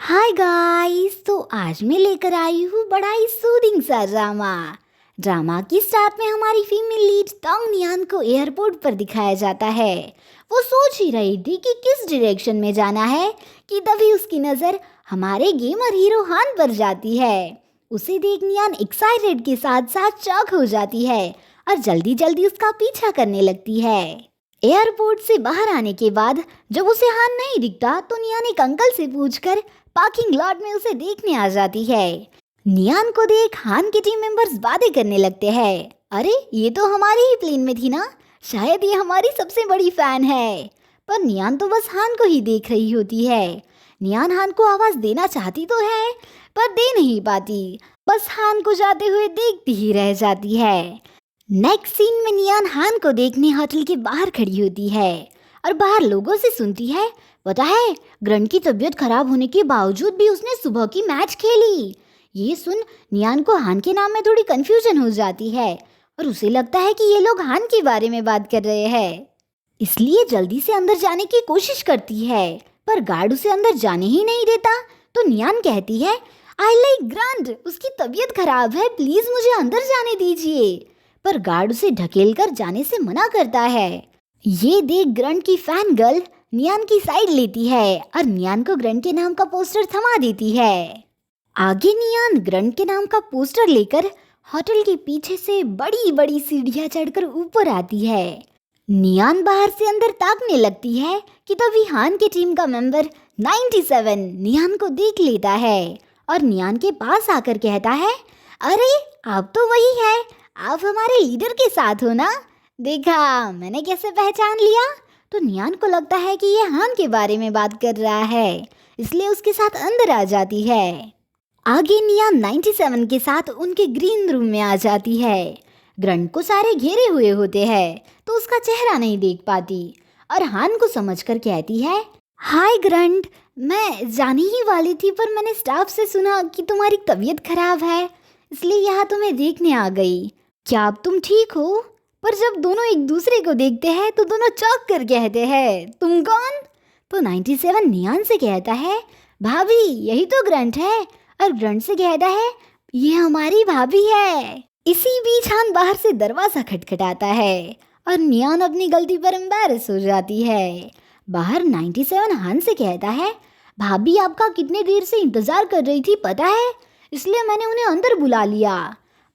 Hi guys. तो आज मैं लेकर आई हूँ बड़ा ही सूदिंग सा ड्रामा की स्टार्ट में हमारी फीमेल लीड तोंग नियान को एयरपोर्ट पर दिखाया जाता है। वो सोच ही रही थी कि किस डायरेक्शन में जाना है कि तभी उसकी नज़र हमारे गेमर हीरो हान पर जाती है। उसे देख नियान एक्साइटेड के साथ साथ चौंक हो जाती है और जल्दी जल्दी उसका पीछा करने लगती है। एयरपोर्ट से बाहर आने के बाद जब उसे हान नहीं दिखता तो नियान एक अंकल से पूछकर पार्किंग लॉट में उसे देखने आ जाती है। नियान को देख हान के टीम मेंबर्स बातें करने लगते हैं। अरे ये तो हमारे ही प्लेन में थी ना, शायद ये हमारी सबसे बड़ी फैन है। पर नियान तो बस हान को ही देख रही होती है। नियान हान को आवाज देना चाहती तो है पर दे नहीं पाती, बस हान को जाते हुए देखती ही रह जाती है। नेक्स्ट सीन में नियान हान को देखने होटल के बाहर खड़ी होती है और बाहर लोगों से सुनती है, पता है ग्रंट की तबीयत खराब होने के बावजूद भी उसने सुबह की मैच खेली। ये सुन नियान को हान के नाम में थोड़ी कंफ्यूजन हो जाती है और उसे लगता है कि ये लोग हान के बारे में बात कर रहे हैं, इसलिए जल्दी से अंदर जाने की कोशिश करती है पर गार्ड उसे अंदर जाने ही नहीं देता। तो नियान कहती है, आई लाइक ग्रंट, उसकी तबीयत खराब है, प्लीज मुझे अंदर जाने दीजिए। पर गार्ड उसे ढकेल कर जाने से मना करता है। ये देख ग्रंट की फैन गर्ल नियान की साइड लेती है और नियान को ग्रंट के नाम का पोस्टर थमा देती है। आगे नियान ग्रंट के नाम का पोस्टर लेकर होटल के पीछे से बड़ी बड़ी सीढ़ियां चढ़कर ऊपर आती है। नियान बाहर से अंदर ताकने लगती है कि तभी हान की टीम का मेंबर 97 नियान को देख लेता है और नियान के पास आकर कहता है, अरे आप तो वही है, आप हमारे लीडर के साथ हो ना, देखा मैंने कैसे पहचान लिया। तो नियान को लगता है कि ये हान के बारे में बात कर रहा है, इसलिए उसके साथ अंदर आ जाती है। आगे नियान 97 के साथ उनके ग्रीन रूम में आ जाती है। ग्रंट को सारे घेरे हुए होते हैं तो उसका चेहरा नहीं देख पाती और हान को समझकर कहती है, हाय ग्रंट, मैं जाने ही वाली थी पर मैंने स्टाफ से सुना कि तुम्हारी तबीयत खराब है, इसलिए यहाँ तुम्हें देखने आ गई। क्या अब तुम ठीक हो? पर जब दोनों एक दूसरे को देखते हैं तो दोनों चौंक कर कहते हैं, तुम कौन? तो 97 नियान से कहता है, भाभी यही तो ग्रंट है, और ग्रंट से कहता है, ये हमारी भाभी है। इसी बीच हान बाहर से दरवाजा खटखटाता है और नियान अपनी गलती पर एम्बैरेस हो जाती है। बाहर 97 हान से कहता है, भाभी आपका कितने देर से इंतजार कर रही थी पता है, इसलिए मैंने उन्हें अंदर बुला लिया।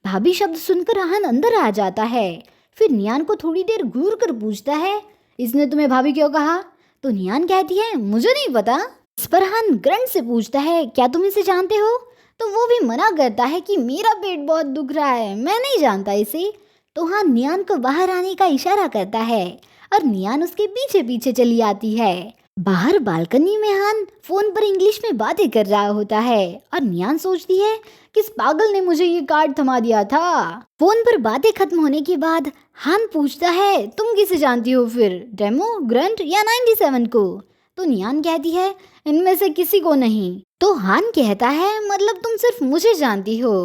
भाभी शब्द सुनकर हान अंदर आ जाता है। फिर नियान को थोड़ी देर घूर कर पूछता है, इसने तुम्हें भाभी क्यों कहा? तो नियान कहती है, मुझे नहीं पता। इस पर हान ग्रंट से पूछता है, क्या तुम इसे जानते हो? तो वो भी मना करता है कि मेरा पेट बहुत दुख रहा है, मैं नहीं जानता इसे। तो हान नियान को बाहर आने का इशारा करता है और नियान उसके पीछे पीछे चली आती है। बाहर बालकनी में हान फोन पर इंग्लिश में बातें कर रहा होता है और नियान सोचती है, किस पागल ने मुझे ये कार्ड थमा दिया था। फोन पर बातें खत्म होने के बाद हान पूछता है, तुम किसे जानती हो फिर, डेमो, ग्रंट या 97 को? तो नियान कहती है, इनमें से किसी को नहीं। तो हान कहता है, मतलब तुम सिर्फ मुझे जानती हो?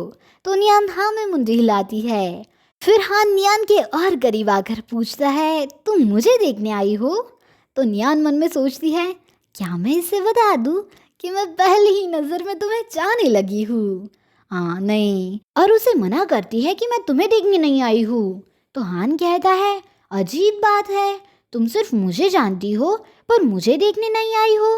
तो नियान हाँ में मुंडी हिलाती है। फिर हान नियान के और करीब आकर पूछता है, तुम मुझे देखने आई हो? तो नियान मन में सोचती है, क्या मैं इसे बता दूं कि मैं पहली ही नज़र में तुम्हें चाहने लगी हूँ? हाँ नहीं, और उसे मना करती है कि मैं तुम्हें देखने नहीं आई हूँ। तो हान कहता है, अजीब बात है, तुम सिर्फ मुझे जानती हो पर मुझे देखने नहीं आई हो,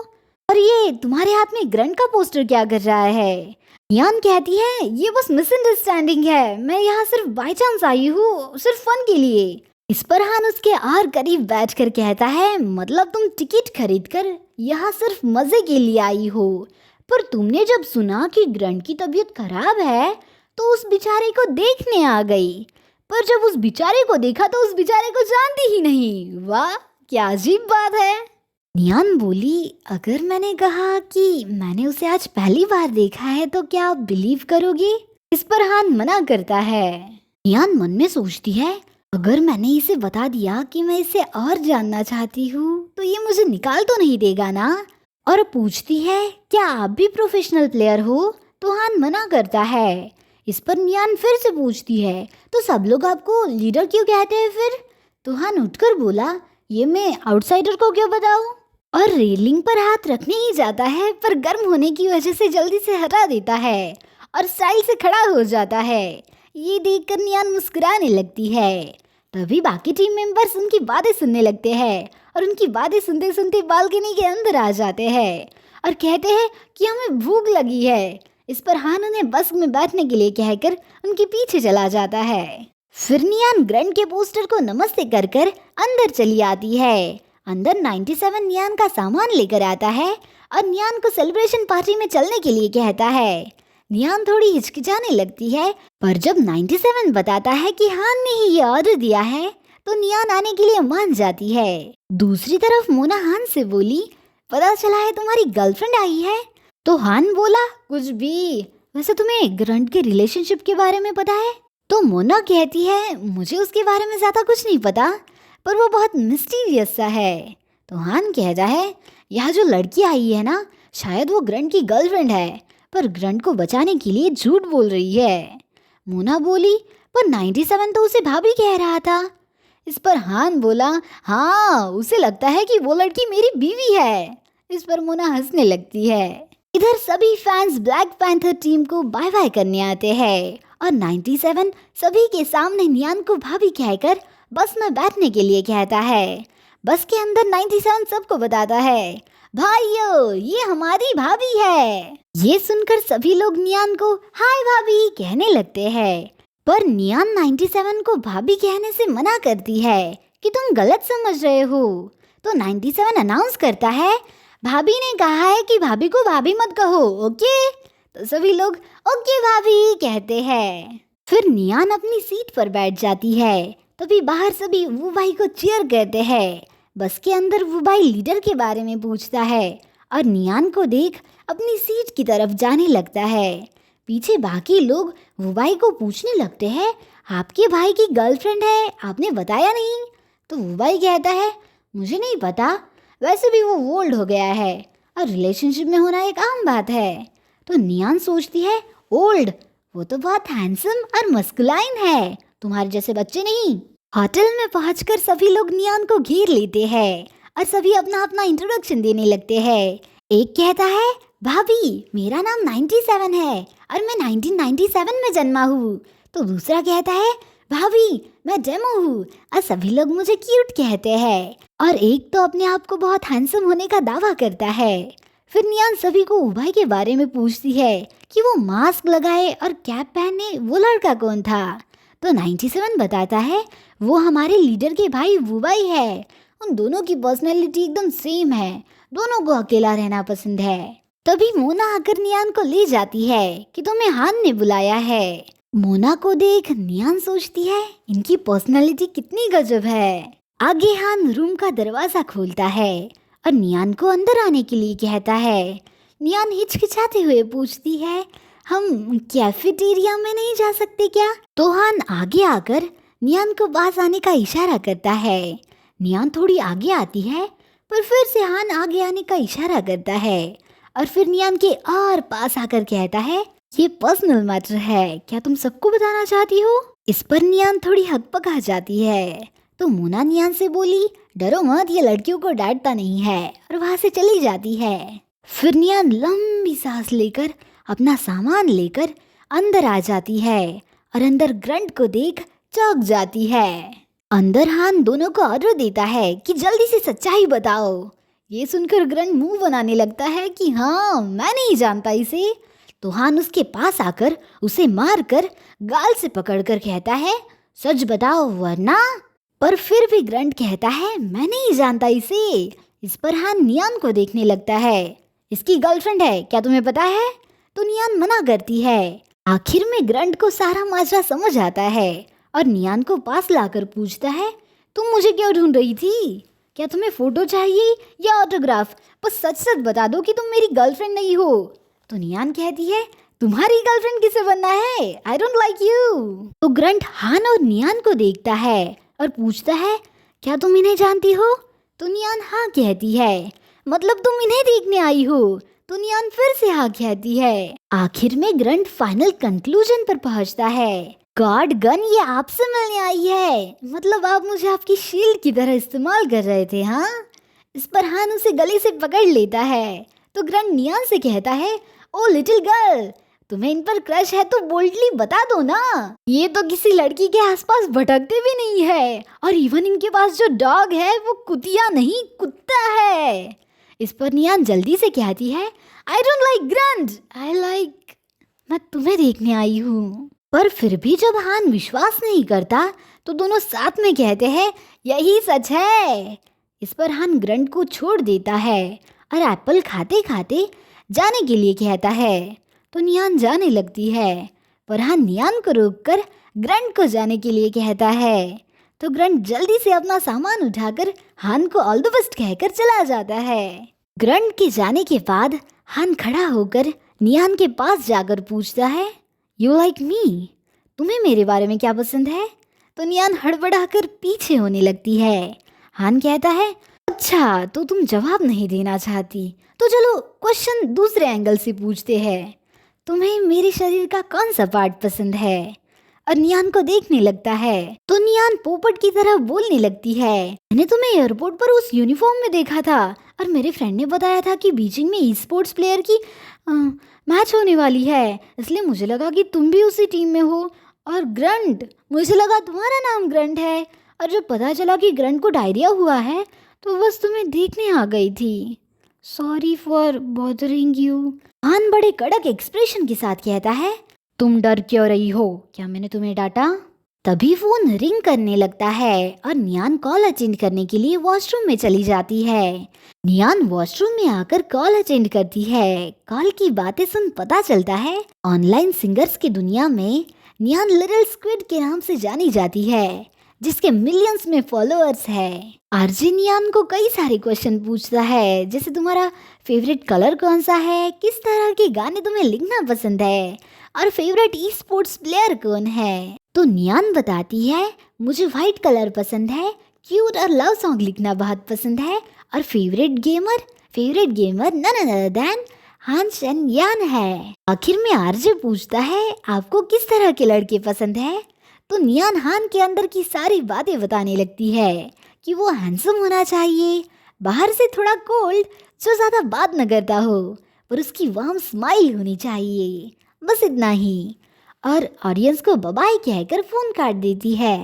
और ये तुम्हारे हाथ में ग्रंट का पोस्टर क्या कर रहा है? नियान कहती है, ये बस मिसअंडरस्टैंडिंग है, मैं यहाँ सिर्फ बाय चांस आई हूँ, सिर्फ फन के लिए। इस पर हान उसके और करीब बैठकर कहता है, मतलब तुम टिकट खरीद कर यहाँ सिर्फ मजे के लिए आई हो, पर तुमने जब सुना कि ग्रंट की तबीयत खराब है तो उस बेचारे को देखने आ गई, पर जब उस बेचारे को देखा तो उस बेचारे को जानती ही नहीं। वाह क्या अजीब बात है। नियान बोली, अगर मैंने कहा कि मैंने उसे आज पहली बार देखा है तो क्या आप बिलीव करोगे? इस पर हान मना करता है। नियान मन में सोचती है, अगर मैंने इसे बता दिया कि मैं इसे और जानना चाहती हूँ तो ये मुझे निकाल तो नहीं देगा ना? और पूछती है, क्या आप भी प्रोफेशनल प्लेयर हो? तो हान मना करता है। इस पर नियान फिर से पूछती है, तो सब लोग आपको लीडर क्यों कहते हैं फिर? तो हान उठकर बोला, ये मैं आउटसाइडर को क्यों बताऊं? और रेलिंग पर हाथ रखने ही जाता है, पर गर्म होने की वजह से जल्दी से हटा देता है और स्टाइल से खड़ा हो जाता है। ये देखकर नियान मुस्कुराने लगती है। तभी बाकी टीम मेंबर्स उनकी बातें सुनने लगते हैं और उनकी बातें सुनते सुनते बालकनी के अंदर आ जाते हैं और कहते हैं कि हमें भूख लगी है। इस पर हान उन्हें बस में बैठने के लिए कहकर उनके पीछे चला जाता है। फिर नियान ग्रैंड के पोस्टर को नमस्ते कर कर अंदर चली आती है। अंदर 97 नियान का सामान लेकर आता है और नियान को सेलिब्रेशन पार्टी में चलने के लिए कहता है। नियान थोड़ी हिचकिचाने लगती है, पर जब 97 बताता है कि हान ने ही ये ऑर्डर दिया है तो नियान आने के लिए मान जाती है। दूसरी तरफ मोना हान से बोली, पता चला है तुम्हारी गर्लफ्रेंड आई है। तो हान बोला, कुछ भी, वैसे तुम्हें ग्रंट के रिलेशनशिप के बारे में पता है? तो मोना कहती है, मुझे उसके बारे में ज्यादा कुछ नहीं पता, पर वो बहुत मिस्टीरियस सा है। तो हान कहता है, यह जो लड़की आई है ना, शायद वो ग्रंट की गर्लफ्रेंड है, पर ग्रंट को बचाने के लिए झूठ बोल रही है। मोना बोली, पर 97 तो उसे भाभी कह रहा था। इस पर हान बोला, हाँ, उसे लगता है कि वो लड़की मेरी बीवी है। इस पर मोना हंसने लगती है। इधर सभी फैंस ब्लैक पैंथर टीम को बाय बाय करने आते हैं और 97 सभी के सामने नियान को भाभी कहकर बस में बैठने के लिए कहता है। बस के अंदर 97 सबको बताता है, भाइयों, ये हमारी भाभी है। ये सुनकर सभी लोग नियान को हाय भाभी कहने लगते हैं, पर नियान 97 को भाभी कहने से मना करती है कि तुम गलत समझ रहे हो। तो 97 अनाउंस करता है, भाभी ने कहा है कि भाभी को भाभी मत कहो, ओके? तो सभी लोग ओके भाभी कहते हैं। फिर नियान अपनी सीट पर बैठ जाती है। तभी बाहर सभी वो भाई को चीयर करते हैं। बस के अंदर वो भाई लीडर के बारे में पूछता है और नियान को देख अपनी सीट की तरफ जाने लगता है। पीछे बाकी लोग वो भाई को पूछने लगते हैं, आपके भाई की गर्लफ्रेंड है, आपने बताया नहीं? तो वो भाई कहता है, मुझे नहीं पता, वैसे भी वो ओल्ड हो गया है और रिलेशनशिप में होना एक आम बात है। तो नियान सोचती है, ओल्ड? वो तो बहुत हैंडसम और मस्कुलाइन है, तुम्हारे जैसे बच्चे नहीं। होटल में पहुंचकर सभी लोग नियान को घेर लेते हैं और सभी अपना अपना इंट्रोडक्शन देने लगते हैं। एक कहता है, भाभी, मेरा नाम 97 है और मैं 1997 में जन्मा हूँ। तो दूसरा कहता है, भाभी, मैं डेमो हूँ और सभी लोग मुझे क्यूट कहते हैं। और एक तो अपने आप को बहुत हैंडसम होने का दावा करता है। फिर नियान सभी को उभाई के बारे में पूछती है कि वो मास्क लगाए और कैप पहने वो लड़का कौन था। तो 97 बताता है, वो हमारे लीडर के भाई वुबाई है। उन दोनों की पर्सनैलिटी एकदम सेम है, दोनों को अकेला रहना पसंद है। तभी मोना आकर नियान को ले जाती है कि तुम्हें हान ने बुलाया है। मोना को देख नियान सोचती है, इनकी पर्सनैलिटी कितनी गजब है। आगे हान रूम का दरवाजा खोलता है और नियान को अंदर आने के लिए कहता है। नियान हिचकिचाते हुए पूछती है, हम कैफेटेरिया में नहीं जा सकते क्या? तो हान आगे आकर नियान को पास आने का इशारा करता है। नियान थोड़ी आगे आती है, पर फिर से हान आगे आने का इशारा करता है और फिर नियान के और पास आकर कहता है, ये पर्सनल मैटर है, क्या तुम सबको बताना चाहती हो? इस पर नियान थोड़ी हकपका जाती है। तो मोना नियान से बोली, डरो मत, ये लड़कियों को डांटता नहीं है, और वहां से चली जाती है। फिर नियान लंबी सांस लेकर अपना सामान लेकर अंदर आ जाती है और अंदर ग्रंट को देख चौंक जाती है। अंदर हान दोनों को ऑर्डर देता है कि जल्दी से सच्चाई बताओ। ये सुनकर ग्रंट मुंह बनाने लगता है कि हाँ, मैं नहीं जानता इसे। तो हान उसके पास आकर उसे मारकर गाल से पकड़कर कहता है, सच बताओ वरना। पर फिर भी ग्रंट कहता है, मैं नहीं जानता इसे। इस पर हान नियान को देखने लगता है। इसकी गर्लफ्रेंड है, क्या तुम्हें पता है? तो नियान मना करती है। आखिर में ग्रंट को सारा माजरा समझ आता है और नियान को पास लाकर पूछता है, तुम मुझे क्यों ढूंढ रही थी? क्या तुम्हें फोटो चाहिए या ऑटोग्राफ? बस सच सच बता दो कि तुम मेरी गर्लफ्रेंड नहीं हो। तो नियान कहती है, तुम्हारी गर्लफ्रेंड किसे बनना है? I don't like you. तो ग्रंट हान और नियान को देखता है और पूछता है, क्या तुम इन्हें जानती हो? तो नियान हाँ कहती है। मतलब तुम इन्हें देखने आई हो? तो नियान फिर से हाँ कहती है। आखिर में ग्रंट फाइनल कंक्लूजन पर पहुंचता है। गॉड गन, ये आपसे मिलने आई है, मतलब आप मुझे आपकी शील्ड की तरह इस्तेमाल कर रहे थे, हाँ? इस पर हान उसे गले से पकड़ लेता है। तो ग्रंट नियान से कहता है, ओ लिटिल गर्ल, तुम्हें इन पर क्रश है तो बोल्डली बता दो ना। ये तो किसी लड़की के आसपास भटकते भी नहीं है, और इवन इनके पास जो डॉग है वो कुतिया नहीं कुत्ता है। इस पर नियान जल्दी से कहती है, आई डोंट लाइक ग्रंट, मैं तुम्हें देखने आई हूँ। पर फिर भी जब हान विश्वास नहीं करता तो दोनों साथ में कहते हैं, यही सच है। इस पर हान ग्रंट को छोड़ देता है और एप्पल खाते खाते जाने के लिए कहता है। तो नियान जाने लगती है, पर हान नियान को रोककर ग्रंट को जाने के लिए कहता है। तो ग्रंट जल्दी से अपना सामान उठाकर हान को ऑल द बेस्ट कहकर चला जाता है। ग्रंट के जाने के बाद हान खड़ा होकर नियान के पास जाकर पूछता है, यू लाइक मी, तुम्हें मेरे बारे में क्या पसंद है? तो नियान हड़बड़ाकर पीछे होने लगती है। हान कहता है, अच्छा तो तुम जवाब नहीं देना चाहती, तो चलो क्वेश्चन दूसरे एंगल से पूछते हैं, तुम्हें मेरे शरीर का कौन सा पार्ट पसंद है? और नियान को देखने लगता है। तो नियान पोपट की तरह बोलने लगती है, मैंने तुम्हें एयरपोर्ट पर उस यूनिफॉर्म में देखा था और मेरे फ्रेंड ने बताया था कि बीजिंग में ई स्पोर्ट्स प्लेयर की मैच होने वाली है, इसलिए मुझे लगा कि तुम भी उसी टीम में हो। और ग्रंट, मुझे लगा तुम्हारा नाम ग्रंट है, और जब पता चला कि ग्रंट को डायरिया हुआ है तो बस तुम्हें देखने आ गई थी। Sorry for bothering you. हान बड़े कड़क एक्सप्रेशन के साथ कहता है, तुम डर क्यों रही हो? क्या मैंने तुम्हें डांटा? तभी फोन रिंग करने लगता है और नियान कॉल अटेंड करने के लिए वॉशरूम में चली जाती है। नियान वॉशरूम में आकर कॉल अटेंड करती है। कॉल की बातें सुन पता चलता है ऑनलाइन सिंगर्स की दुनिया में नियान लिटिल स्क्विड के नाम से जानी जाती है, जिसके मिलियंस में फॉलोअर्स है। आरजे नियान को कई सारे क्वेश्चन पूछता है, जैसे तुम्हारा फेवरेट कलर कौन सा है, किस तरह के गाने तुम्हें लिखना पसंद है, और फेवरेट ई स्पोर्ट्स प्लेयर कौन है। तो नियान बताती है, मुझे व्हाइट कलर पसंद है, क्यूट और लव सॉन्ग लिखना बहुत पसंद है, और favourite gamer none other than हान शन यान है। आखिर में आरजे पूछता है, आपको किस तरह के लड़के पसंद है? तो नियान हान के अंदर की सारी बातें बताने लगती है कि वो हैंडसम होना चाहिए, बाहर से थोड़ा कोल्ड, जो ज़्यादा बात न करता हो, पर उसकी वार्म स्माइल होनी चाहिए, बस इतना ही। और ऑडियंस को बाय कहकर फोन काट देती है।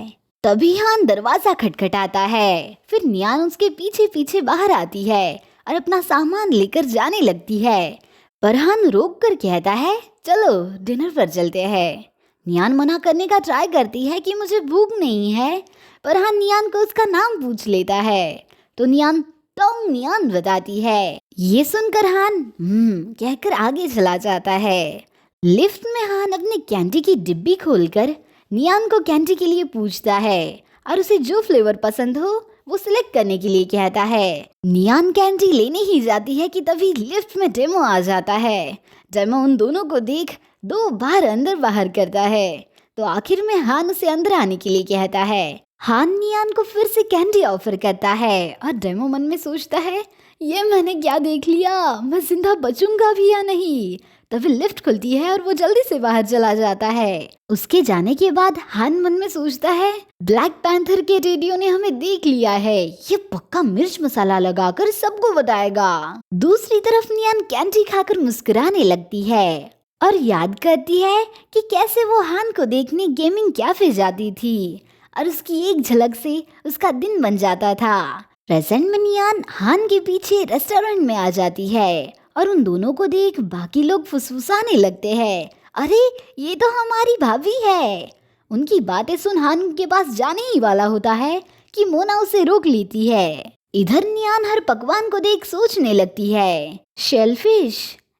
तभी हान दरवाज़ा खटखटाता है। फिर नियान उसके पीछे पीछे बाहर आती है और अपना सामान लेकर जाने लगती है, पर हान रोक कर कहता है, चलो डिनर पर चलते हैं। नियान मना करने का ट्राई करती है कि मुझे भूख नहीं है, पर हान नियान को उसका नाम पूछ लेता है। तो नियान टोंग नियान बताती है। ये सुनकर हान कहकर आगे चला जाता है। लिफ्ट में हान अपनी कैंडी की डिब्बी खोलकर नियान को कैंडी के लिए पूछता है और उसे जो फ्लेवर पसंद हो वो सिलेक्ट करने के लिए कहता है। नियान कैंडी लेने ही जाती है कि तभी लिफ्ट में डेमो आ जाता है। डेमो उन दोनों को देख 2 बार अंदर बाहर करता है। तो आखिर में हान उसे अंदर आने के लिए कहता है। हान नियान को फिर से कैंडी ऑफर करता है और डेमो मन में सोचता है, ये मैंने क्या देख लिया, मैं जिंदा बचूंगा भी या नहीं। तभी लिफ्ट खुलती है और वो जल्दी से बाहर चला जाता है। उसके जाने के बाद हान मन में सोचता है, ब्लैक पैंथर के रेडियो ने हमें देख लिया है, ये पक्का मिर्च मसाला लगाकर सबको बताएगा। दूसरी तरफ नियान कैंडी खाकर मुस्कुराने लगती है और याद करती है कि कैसे वो हान को देखने गेमिंग कैफे जाती थी और उसकी एक झलक से उसका दिन बन जाता था। प्रेजेंट में नियान हान के पीछे रेस्टोरेंट में आ जाती है और उन दोनों को देख बाकी लोग फुसफुसाने लगते हैं, अरे ये तो हमारी भाभी है। उनकी बातें सुन हान के पास जाने ही वाला होता है कि मोना उसे रोक लेती है। इधर नियान हर पकवान को देख सोचने लगती है, शेलफिश,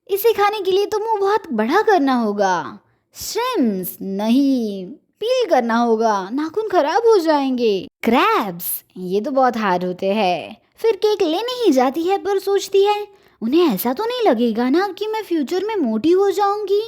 इसे खाने के लिए तो मुंह बहुत बड़ा करना होगा। श्रिम्प्स नहीं, पील करना होगा, नाखून खराब हो जाएंगे। क्रैब्स, ये तो बहुत हार्ड होते हैं। फिर केक लेने ही जाती है पर सोचती है, उन्हें ऐसा तो नहीं लगेगा ना कि मैं फ्यूचर में मोटी हो जाऊंगी।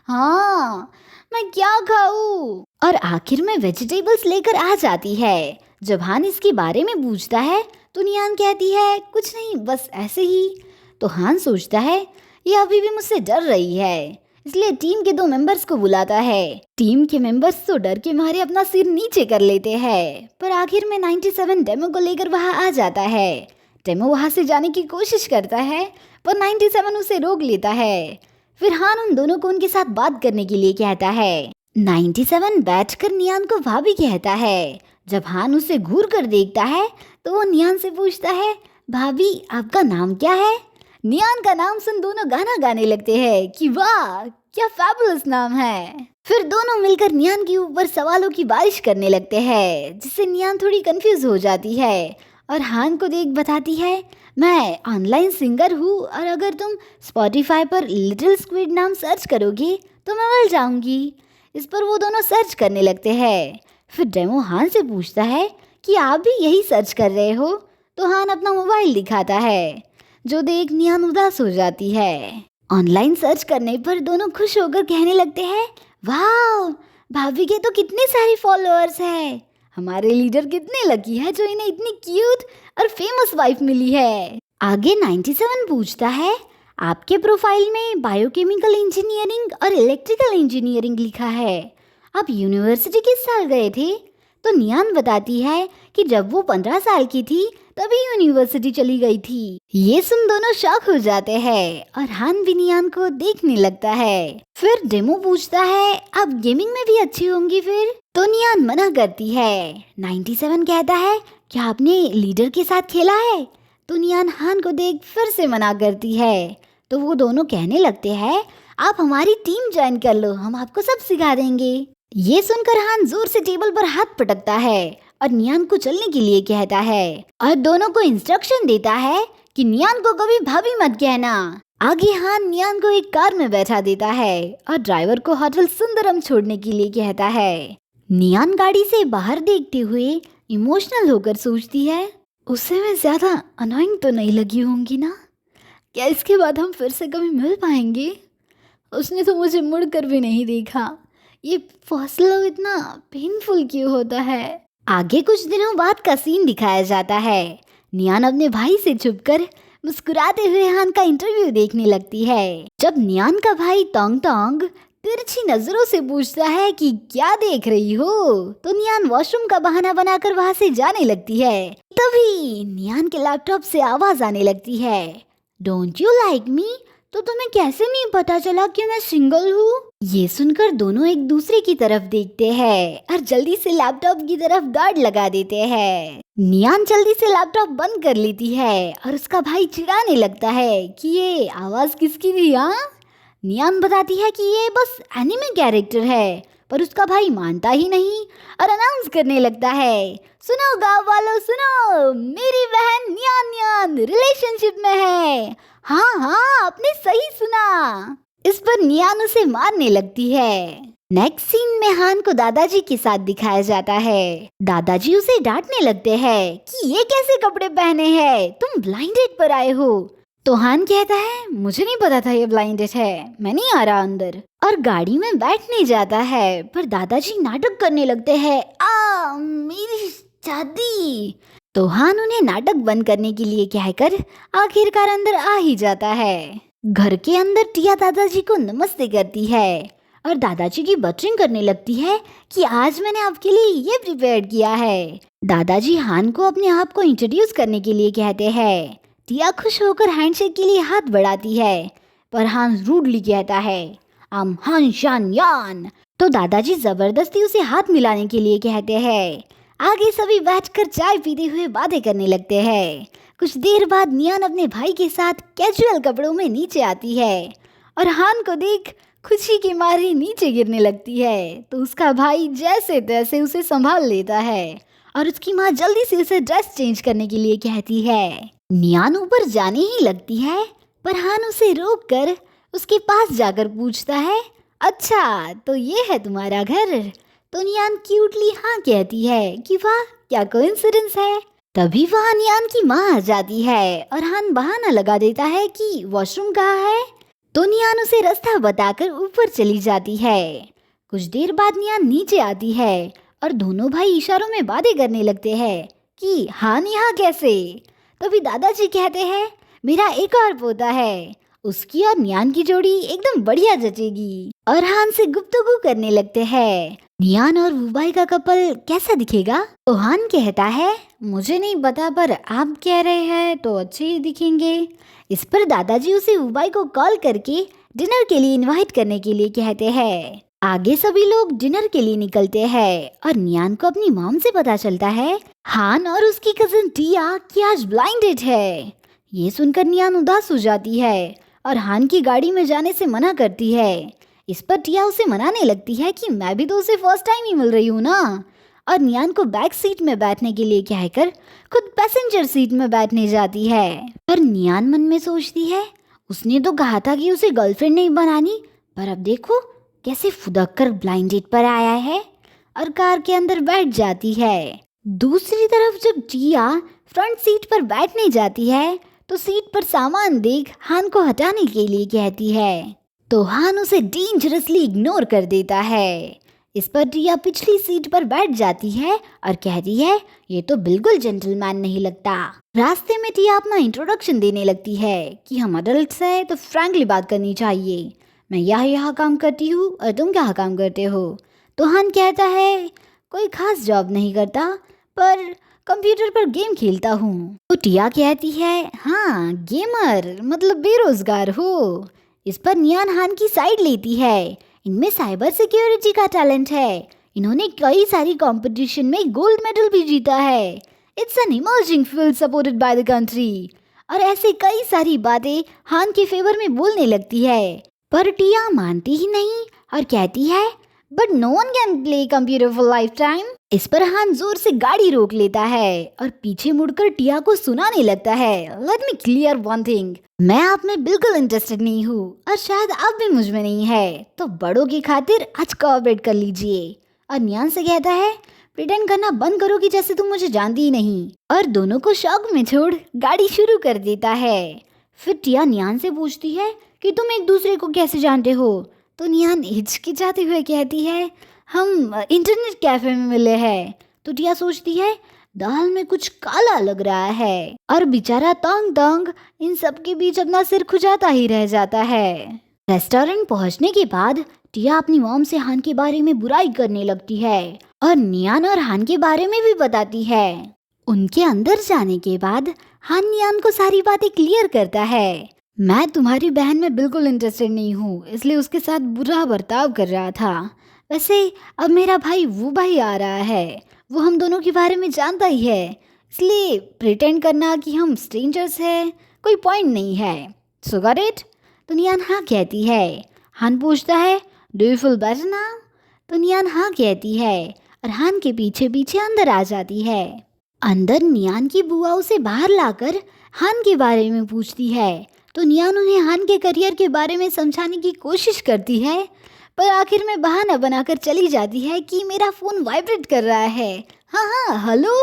हाँ, मैं क्या खाऊं? और आखिर में वेजिटेबल्स लेकर आ जाती है। जब हान इसके बारे में पूछता है तो नियान कहती है, कुछ नहीं, बस ऐसे ही। तो हान सोचता है, ये अभी भी मुझसे डर रही है, इसलिए टीम के 2 मेंबर्स को बुलाता है। टीम के मेंबर्स तो डर के मारे अपना सिर नीचे कर लेते हैं, पर आखिर में 97 डेमो को लेकर वहां आ जाता है। डेमो वहाँ से जाने की कोशिश करता है पर 97 उसे रोक लेता है। फिर हान उन दोनों को उनके साथ बात करने के लिए कहता है। 97 बैठकर नियान को भाभी कहता है। जब हान उसे घूर कर देखता है तो वो नियान से पूछता है, भाभी आपका नाम क्या है? नियान का नाम सुन दोनों गाना गाने लगते हैं कि वाह क्या फैबुलस नाम है। फिर दोनों मिलकर नियान के ऊपर सवालों की बारिश करने लगते हैं, जिससे नियान थोड़ी कंफ्यूज हो जाती है और हान को देख बताती है, मैं ऑनलाइन सिंगर हूँ और अगर तुम स्पॉटिफाई पर लिटिल स्क्विड नाम सर्च करोगे तो मैं मिल जाऊंगी। इस पर वो दोनों सर्च करने लगते हैं। फिर डेमो हान से पूछता है कि आप भी यही सर्च कर रहे हो? तो हान अपना मोबाइल दिखाता है, जो देख नियान उदास हो जाती है। ऑनलाइन सर्च करने पर दोनों खुश होकर कहने लगते हैं, वाह भाभी के तो कितने सारे फॉलोअर्स हैं। हमारे लीडर कितने लकी है जो इन्हें इतनी क्यूट और फेमस वाइफ मिली है। आगे 97 पूछता है, आपके प्रोफाइल में बायोकेमिकल इंजीनियरिंग और इलेक्ट्रिकल इंजीनियरिंग लिखा है, आप यूनिवर्सिटी किस साल गए थे? तो नियान बताती है कि जब वो 15 साल की थी तभी यूनिवर्सिटी चली गई थी। ये सुन दोनों शॉक हो जाते हैं और हान भी नियान को देखने लगता है। फिर डेमो पूछता है, आप गेमिंग में भी अच्छी होंगी फिर? तो नियान मना करती है। 97 कहता है, क्या आपने लीडर के साथ खेला है? तो नियान हान को देख फिर से मना करती है। तो वो दोनों कहने लगते हैं, आप हमारी टीम ज्वाइन कर लो, हम आपको सब सिखा देंगे। ये सुनकर हान जोर से टेबल पर हाथ पटकता है और नियान को चलने के लिए कहता है और दोनों को इंस्ट्रक्शन देता है कि नियान को कभी भाभी मत कहना। आगे हान नियान को एक कार में बैठा देता है और ड्राइवर को होटल सुंदरम छोड़ने के लिए कहता है। नियान गाड़ी से बाहर देखते हुए इमोशनल होकर सोचती है, उससे मैं ज्यादा अनोइंग तो नहीं लगी होंगी ना? क्या इसके बाद हम फिर से कभी मिल पाएंगे? उसने तो मुझे मुड़कर भी नहीं देखा। ये फासला इतना पेनफुल क्यों होता है? आगे कुछ दिनों बाद का सीन दिखाया जाता है। नियान अपने भाई से छुपकर मुस्कुराते हुए हान का इंटरव्यू देखने लगती है। जब नियान का भाई तोंग तोंग तिरछी नजरों से पूछता है कि क्या देख रही हो, तो नियान वॉशरूम का बहाना बनाकर वहां से जाने लगती है। तभी नियान के लैपटॉप से आवाज आने लगती है, डोंट यू लाइक मी? तो तुम्हें कैसे नहीं पता चला कि मैं सिंगल हूँ? ये सुनकर दोनों एक दूसरे की तरफ देखते हैं और जल्दी से लैपटॉप की तरफ गार्ड लगा देते हैं। नियान जल्दी से लैपटॉप बंद कर लेती है और उसका भाई चिढ़ाने लगता है कि ये आवाज किसकी थी? नियान बताती है कि ये बस एनिमे कैरेक्टर है, पर उसका भाई मानता ही नहीं और अनाउंस करने लगता है, सुनो गाँव वालों सुनो, मेरी बहन नियान नियान रिलेशनशिप में है। हाँ हाँ आपने सही सुना। इस पर नियान उसे मारने लगती है। नेक्स्ट सीन में हान को दादाजी के साथ दिखाया जाता है। दादाजी उसे डांटने लगते हैं कि ये कैसे कपड़े पहने हैं, तुम ब्लाइंड डेट पर आए हो। तो हान कहता है, मुझे नहीं पता था ये ब्लाइंड डेट है, मैं नहीं आ रहा अंदर, और गाड़ी में बैठने जाता है। पर दादाजी नाटक करने लगते हैं, मेरी शादी। तो हान उन्हें नाटक बंद करने के लिए कहकर आखिरकार अंदर आ ही जाता है। घर के अंदर टिया दादाजी को नमस्ते करती है और दादाजी की बटरिंग करने लगती है कि आज मैंने आपके लिए ये प्रिपेयर किया है। दादाजी हान को अपने आप को इंट्रोड्यूस करने के लिए कहते हैं। टिया खुश होकर हैंडशेक के लिए हाथ बढ़ाती है, पर हान रूडली कहता है, आम हान शान यान। तो दादाजी जबरदस्ती उसे हाथ मिलाने के लिए कहते हैं। आगे सभी बैठकर चाय पीते हुए बातें करने लगते हैं। कुछ देर बाद नियान अपने भाई के साथ कैजुअल कपड़ों में नीचे आती है और हान को देख खुशी के मारे नीचे गिरने लगती है। तो उसका भाई जैसे तैसे उसे संभाल लेता है और उसकी माँ जल्दी से उसे ड्रेस चेंज करने के लिए कहती है। नियान ऊपर जाने ही लगती है, पर हान उसे रोक कर उसके पास जाकर पूछता है, अच्छा तो ये है तुम्हारा घर? तो नियान क्यूटली हाँ कहती है कि वाह क्या कोइंसिडेंस है। तभी वहाँ नियान की माँ आ जाती है और हान बहाना लगा देता है कि वॉशरूम कहाँ है। तो नियान उसे रास्ता बताकर ऊपर चली जाती है। कुछ देर बाद नियान नीचे आती है और दोनों भाई इशारों में बातें करने लगते हैं कि हान यहाँ कैसे। तभी दादाजी कहते हैं, मेरा एक और पोता है उसकी और नियान की जोड़ी एकदम बढ़िया जचेगी। और हान से गुफ्तगू करने लगते हैं। नियान और वूबाई का कपल कैसा दिखेगा? तो हान कहता है, मुझे नहीं पता, पर आप कह रहे हैं तो अच्छे ही दिखेंगे। इस पर दादाजी उसे वूबाई को कॉल करके डिनर के लिए इनवाइट करने के लिए कहते हैं। आगे सभी लोग डिनर के लिए निकलते हैं और नियान को अपनी मॉम से पता चलता है हान और उसकी कजिन टिया कि आज ब्लाइंड डेट है। ये सुनकर नियान उदास हो जाती है और हान की गाड़ी में जाने से मना करती है। इस पर टिया उसे मनाने लगती है कि मैं भी तो उसे फर्स्ट टाइम ही मिल रही हूँ ना, और नियान को बैक सीट में बैठने के लिए कहकर खुद पैसेंजर सीट में बैठने जाती है। पर नियान मन में सोचती है, उसने तो कहा था कि उसे गर्लफ्रेंड नहीं बनानी, पर अब देखो कैसे फुदक कर ब्लाइंड डेट पर आया है, और कार के अंदर बैठ जाती है। दूसरी तरफ जब टिया फ्रंट सीट पर बैठने जाती है तो सीट पर सामान देख हान को हटाने के लिए कहती है, तो हान उसे डेंजरसली इग्नोर कर देता है। इस पर टिया पिछली सीट पर बैठ जाती है और कहती है, ये तो बिल्कुल जेंटलमैन नहीं लगता। रास्ते में टिया अपना इंट्रोडक्शन देने लगती है कि हम अडल्ट्स हैं तो फ्रैंकली बात करनी चाहिए। मैं यहाँ काम करती हूँ और तुम क्या काम करते हो? तो हान कहता है, कोई खास जॉब नहीं करता, पर कंप्यूटर पर गेम खेलता हूँ। तो टिया कहती है, हाँ गेमर मतलब बेरोजगार हो। इस पर नियान हान की साइड लेती है। इनमें साइबर सिक्योरिटी का टैलेंट है। इन्होंने कई सारी कंपटीशन में गोल्ड मेडल भी जीता है। It's an emerging field supported by the country. और ऐसे कई सारी बातें हान के फेवर में बोलने लगती है, पर टिया मानती ही नहीं और कहती है, but no one can play computer for lifetime. इस पर हान जोर से गाड़ी रोक लेता है और पीछे मुड़कर टिया को सुनाने लगता है, let me clear one thing, मैं आप में बिल्कुल इंटरेस्टेड नहीं हूँ और शायद आप भी मुझ में नहीं है, तो बड़ों की खातिर आज कोऑपरेट कर लीजिए। और नियान से कहता है, प्रिटेंड करना बंद करो कि जैसे तुम मुझे जानती ही नहीं। और दोनों को शॉक में छोड़ गाड़ी शुरू कर देता है। फिर टिया नियान से पूछती है कि तुम एक दूसरे को कैसे जानते हो? तो नियान हिचकिचाते हुए कहती है, हम इंटरनेट कैफे में मिले हैं। तो टिया सोचती है, दाल में कुछ काला लग रहा है, और बेचारा तंग तंग इन सब के बीच अपना सिर खुजाता ही रह जाता है। रेस्टोरेंट पहुंचने के बाद टिया अपनी मॉम से हान के बारे में बुराई करने लगती है और नियान और हान के बारे में भी बताती है। उनके अंदर जाने के बाद हान नियान को सारी बातें क्लियर करता है। मैं तुम्हारी बहन में बिल्कुल इंटरेस्टेड नहीं हूँ, इसलिए उसके साथ बुरा बर्ताव कर रहा था। वैसे अब मेरा भाई वूबाई आ रहा है, वो हम दोनों के बारे में जानता ही है, इसलिए प्रिटेंड करना कि हम स्ट्रेंजर्स हैं कोई पॉइंट नहीं है। सो गॉट इट? तो नियान हाँ कहती है। हान पूछता है, do you feel better now? तो नियान हाँ कहती है और हान के पीछे पीछे अंदर आ जाती है। अंदर नियान की बुआ उसे बाहर लाकर हान के बारे में पूछती है, तो नियान उन्हें हान के करियर के बारे में समझाने की कोशिश करती है, पर आखिर में बहाना बनाकर चली जाती है कि मेरा फ़ोन वाइब्रेट कर रहा है। हाँ हेलो,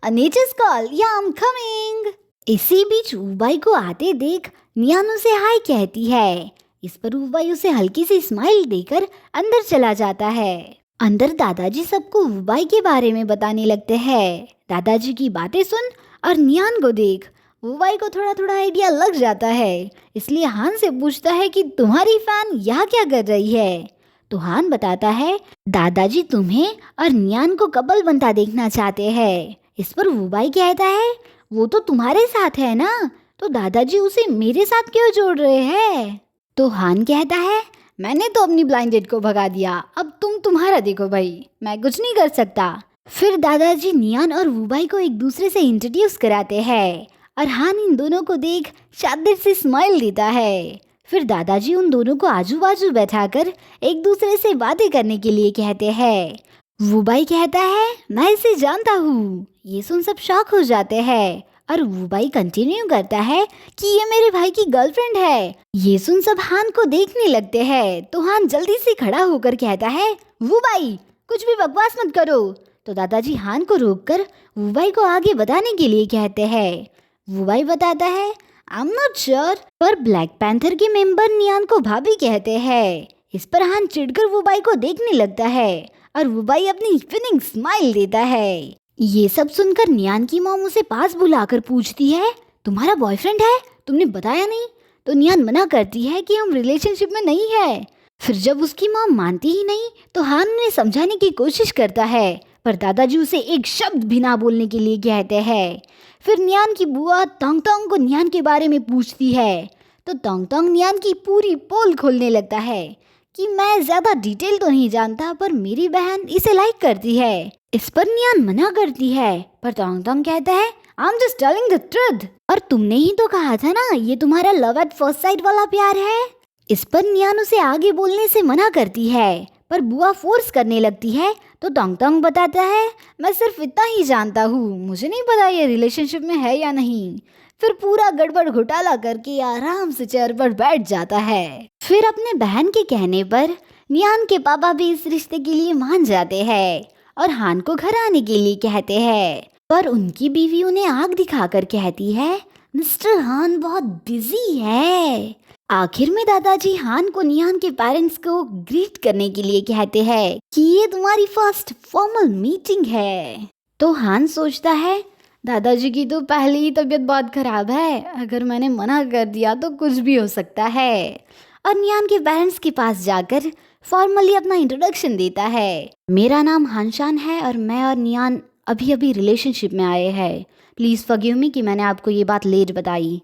अ नेचर्स कॉल, या आई एम कमिंग। इसी बीच वूबाई को आते देख नियान उसे हाय कहती है। इस पर वूबाई उसे हल्की सी स्माइल देकर अंदर चला जाता है। अंदर दादाजी सबको वूबाई के बारे में बताने लगते हैं। दादाजी की बातें सुन और नियान को देख वूबाई को थोड़ा थोड़ा आइडिया लग जाता है, इसलिए हान से पूछता है कि तुम्हारी फैन यहाँ क्या कर रही है? तो हान बताता है, दादाजी तुम्हें और नियान को कपल बनता देखना चाहते हैं। इस पर वूबाई कहता है, वो तो तुम्हारे साथ है ना, तो दादाजी उसे मेरे साथ क्यों जोड़ रहे हैं? तो हान कहता है, मैंने तो अपनी ब्लाइंड डेट को भगा दिया, अब तुम तुम्हारा देखो भाई, मैं कुछ नहीं कर सकता। फिर दादाजी नियान और वूबाई को एक दूसरे से इंट्रोड्यूस कराते हैं और हान इन दोनों को देख शातिर से स्माइल देता है। फिर दादाजी उन दोनों को आजू बाजू बैठाकर एक दूसरे से बातें करने के लिए कहते हैं। वूबाई कहता है, मैं इसे जानता हूँ। ये सुन सब शॉक हो जाते हैं और वूबाई कंटिन्यू करता है कि ये मेरे भाई की गर्लफ्रेंड है। ये सुन सब हान को देखने लगते हैं, तो हान जल्दी से खड़ा होकर कहता है, वूबाई कुछ भी बकवास मत करो। तो दादाजी हान को रोककर वूबाई को आगे बताने के लिए कहते हैं। वूबाई बताता है, आई एम नॉट श्योर, पर ब्लैक पैंथर के मेंबर नियान को भाभी कहते हैं। इस पर हान चिढ़कर वूबाई को देखने लगता है और वूबाई अपनी फिनिंग स्माइल देता है। ये सब सुनकर नियान की मॉम उसे पास बुलाकर पूछती है, तुम्हारा बॉयफ्रेंड है? तुमने बताया नहीं। तो नियान मना करती है कि हम रिलेशनशिप में नहीं है। फिर जब उसकी माँ मानती ही नहीं तो हान उन्हें समझाने की कोशिश करता है, पर दादाजी उसे एक शब्द भी ना बोलने के लिए कहते हैं। फिर नियान की बुआ तोंग तोंग को नियान के बारे में पूछती है, तो तोंग तोंग नियान की पूरी पोल खोलने लगता है कि मैं ज्यादा डिटेल तो नहीं जानता, पर मेरी बहन इसे लाइक करती है। इस पर नियान मना करती है, पर तोंग तोंग कहता है I am just telling the truth, और तुमने ही तो कहा था ना ये तुम्हारा लव एट फर्स्ट साइट वाला प्यार है। इस पर नियान उसे आगे बोलने से मना करती है, पर बुआ फोर्स करने लगती है, तो तोंग तोंग बताता है मैं सिर्फ इतना ही जानता हूँ, मुझे नहीं पता ये रिलेशनशिप में है या नहीं। फिर पूरा गड़बड़ घोटाला करके आराम से चेयर पर बैठ जाता है। फिर अपने बहन के कहने पर नियान के पापा भी इस रिश्ते के लिए मान जाते हैं और हान को घर आने के लिए कहते हैं, पर उनकी बीवी उन्हें आग दिखाकर कहती है मिस्टर हान बहुत बिजी है। आखिर में दादाजी हान को नियान के पेरेंट्स को ग्रीट करने के लिए कहते हैं कि ये तुम्हारी फर्स्ट फॉर्मल मीटिंग है। तो हान सोचता है दादाजी की तो पहले ही तबीयत बहुत खराब है, अगर मैंने मना कर दिया तो कुछ भी हो सकता है, और नियान के पेरेंट्स के पास जाकर फॉर्मली अपना इंट्रोडक्शन देता है। मेरा नाम हानशान है और मैं और नियान अभी अभी रिलेशनशिप में आए हैं, प्लीज़ फॉरगिव मी कि मैंने आपको ये बात लेट बताई,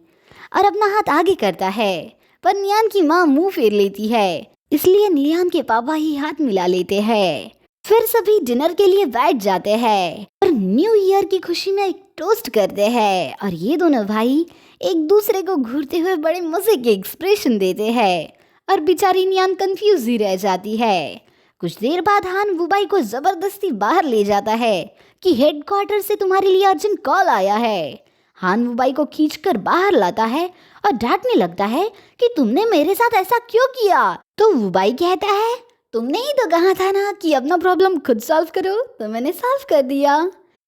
और अपना हाथ आगे करता है, पर नियान की माँ मुंह फेर लेती है, इसलिए नियान के पापा ही हाथ मिला लेते हैं। फिर सभी डिनर के लिए बैठ जाते हैं और न्यू ईयर की खुशी में एक टोस्ट करते हैं, और ये दोनों भाई एक दूसरे को घूरते हुए बड़े मजे के एक्सप्रेशन देते हैं, और बेचारी नियान कंफ्यूज ही रह जाती है। कुछ देर बाद हान वुबाई को जबरदस्ती बाहर ले जाता है कि हेडक्वार्टर से तुम्हारे लिए अर्जेंट कॉल आया है। हान वुबाई को खींचकर बाहर लाता है और डांटने लगता है कि तुमने मेरे साथ ऐसा क्यों किया। तो वुबाई कहता है तुमने ही तो कहा था ना कि अपना प्रॉब्लम खुद सॉल्व करो, तो मैंने सॉल्व कर दिया।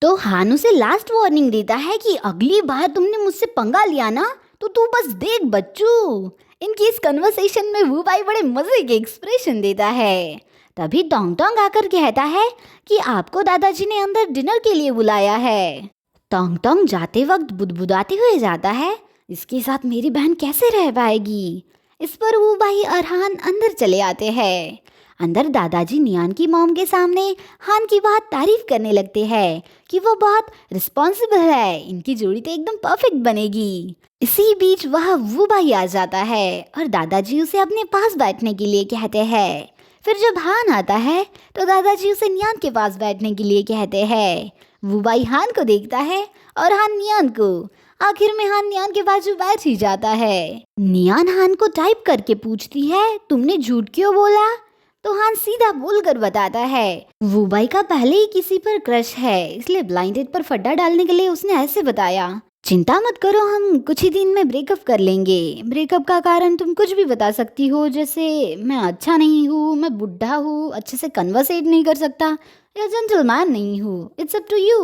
तो हान उसे लास्ट वार्निंग देता है कि अगली बार तुमने मुझसे पंगा लिया ना तो तू बस देख बच्चू। इनकी इस कन्वर्सेशन में वुबाई बड़े मजे के एक्सप्रेशन देता है। तभी टोंग टोंग आकर कहता है कि आपको दादाजी ने अंदर डिनर के लिए बुलाया है। टोंग टोंग जाते वक्त बुदबुदाते हुए जाता है, इसके साथ मेरी बहन कैसे रह पाएगी। इस पर वुबाई और हान अंदर चले आते हैं। अंदर दादाजी नियान की मॉम के सामने हान की बहुत तारीफ करने लगते हैं कि वो बहुत रिस्पॉन्सिबल है, इनकी जोड़ी तो एकदम परफेक्ट बनेगी। इसी बीच वह वुबाई आ जाता है और दादाजी उसे अपने पास बैठने के लिए कहते हैं। फिर जब हान आता है तो दादाजी उसे नियान के पास बैठने के लिए कहते हैं। वुबाई हान को देखता है और हान नियान को। आखिर में हान नियान के बाजू बैठ ही जाता है। नियान हान को टाइप करके पूछती है तुमने झूठ क्यों बोला। तो हान सीधा बोलकर बताता है वुबाई का पहले ही किसी पर क्रश है, इसलिए ब्लाइंड डेट पर फड्डा डालने के लिए उसने ऐसे बताया। चिंता मत करो, हम कुछ ही दिन में ब्रेकअप कर लेंगे। ब्रेकअप का कारण तुम कुछ भी बता सकती हो, जैसे मैं अच्छा नहीं हूँ, मैं बुढ़ा हूँ, अच्छे से कन्वर्सेट नहीं कर सकता, या जेंटलमैन नहीं हूँ, इट्स अप टू यू।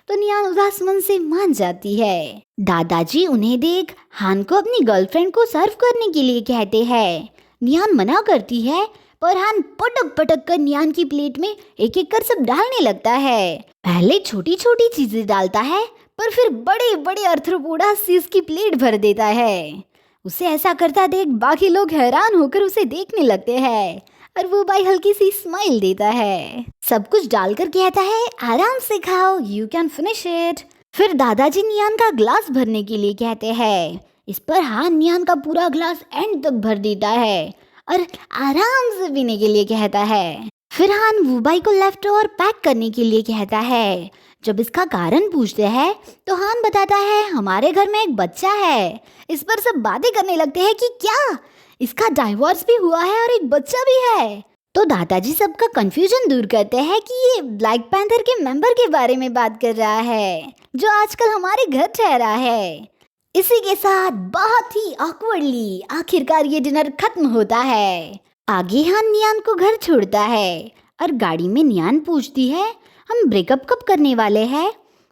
तो नियान उदास मन से मान जाती है। दादाजी उन्हें देख हान को अपनी गर्लफ्रेंड को सर्व करने के लिए कहते हैं। नियान मना करती है, पर हान पटक पटक कर नियान की प्लेट में एक एक कर सब डालने लगता है। पहले छोटी छोटी चीजें डालता है, पर फिर बड़े बड़े अर्थपूर्ण सी उसकी प्लेट भर देता है। उसे ऐसा करता देख बाकी लोग हैरान होकर उसे देखने लगते हैं, और वो भाई हल्की सी स्माइल देता है। सब कुछ डालकर कहता है आराम से खाओ, यू कैन फिनिश इट। फिर दादाजी नियान का ग्लास भरने के लिए कहते हैं। इस पर हान नियान का पूरा ग्लास एंड तक भर देता है और आराम से पीने के लिए कहता है। फिर हान वुबाई को लेफ्ट ओवर पैक करने के लिए कहता है। जब इसका कारण पूछते हैं तो हान बताता है हमारे घर में एक बच्चा है। इस पर सब बातें करने लगते हैं कि क्या इसका डाइवोर्स भी हुआ है और एक बच्चा भी है। तो दादाजी सबका कंफ्यूजन दूर करते हैं कि ये ब्लैक पैंथर के मेंबर के बारे में बात कर रहा है जो आजकल हमारे घर ठहरा है। इसी के साथ बहुत ही ऑकवर्डली आखिरकार ये डिनर खत्म होता है। आगे हान नियान को घर छोड़ता है और गाड़ी में नियान पूछती है हम ब्रेकअप कब करने वाले हैं।